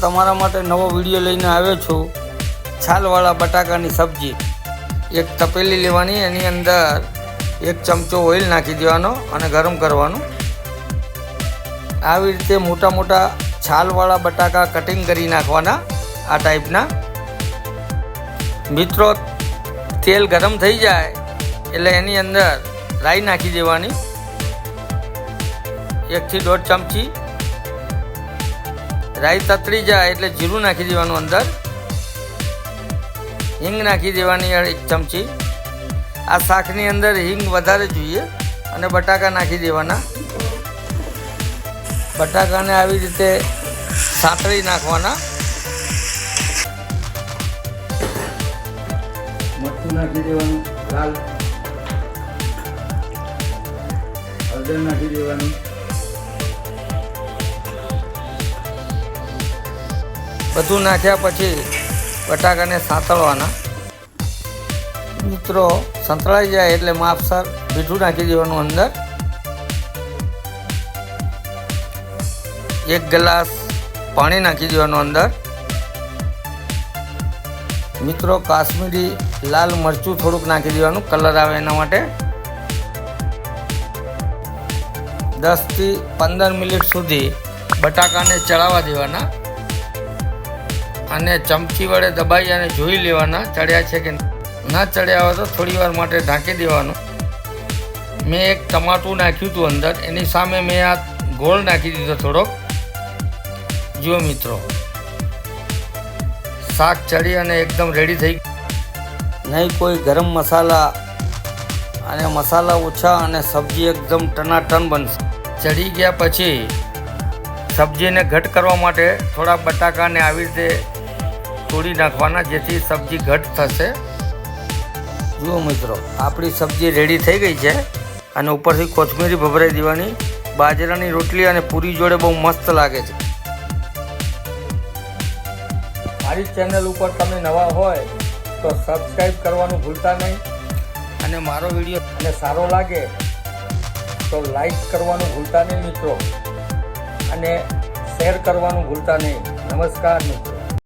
તમારા માટે નવો વિડીયો લઈને આવ્યો છું। છાલવાળા બટાકાની સબ્જી। એક તપેલી લેવાની, એની અંદર 1 ચમચો ઓઇલ નાખી દેવાનો અને ગરમ કરવાનું। આવી રીતે મોટા મોટા છાલવાળા બટાકા કટિંગ કરી નાખવાના, આ ટાઈપના। મિત્રો, તેલ ગરમ થઈ જાય એટલે એની અંદર રાઈ નાખી દેવાની, 1 થી 1.5 ચમચી। રાઈ તતરી જાય એટલે જીરું નાખી દેવાનું અંદર, હિંગ નાખી દેવાની 1 ચમચી। આ શાકની અંદર હિંગ વધારે જોઈએ અને બટાકા નાખી દેવાના। બટાકાને આવી રીતે સાંતળી નાખવાના। મરચું નાખી દેવાનું, લાલ હળદર નાખી દેવાની। બધું નાખ્યા પછી બટાકાને સાંતળવાના। મિત્રો, સંતળાઈ જાય એટલે માપસર મીઠું નાખી દેવાનું અંદર, 1 ગ્લાસ પાણી નાખી દેવાનું અંદર। મિત્રો, કાશ્મીરી લાલ મરચું થોડુંક નાખી દેવાનું, કલર આવે એના માટે। 10 થી 15 મિનિટ સુધી બટાકાને ચડાવવા દેવાના અને ચમચી વડે દબાઈ અને જોઈ લેવાના ચડ્યા છે કે ના ચડ્યા હોય તો થોડી વાર માટે ઢાંકી દેવાનું। મેં 1 ટમાટું નાખ્યું હતું અંદર, એની સામે મેં આ ગોળ નાખી દીધો થોડોક। જુઓ મિત્રો, શાક ચડી અને એકદમ રેડી થઈ નહીં, કોઈ ગરમ મસાલા અને મસાલા ઓછા અને સબ્જી એકદમ ટનાટન બનશે। ચડી ગયા પછી સબ્જીને ઘટ કરવા માટે થોડા બટાકાને આવી રીતે તોડી નાખવાના, જેથી સબ્જી ઘટ થશે। જુઓ મિત્રો, આપણી સબ્જી રેડી થઈ ગઈ છે અને ઉપરથી કોથમીરી ભભરાઈ દેવાની। બાજરાની રોટલી અને પૂરી જોડે બહુ મસ્ત લાગે છે। મારી ચેનલ ઉપર તમે નવા હોય તો સબસ્ક્રાઈબ કરવાનું ભૂલતા નહીં અને મારો વિડીયો તમને સારો લાગે તો લાઈક કરવાનું ભૂલતા નહીં મિત્રો, અને શેર કરવાનું ભૂલતા નહીં। નમસ્કાર મિત્રો।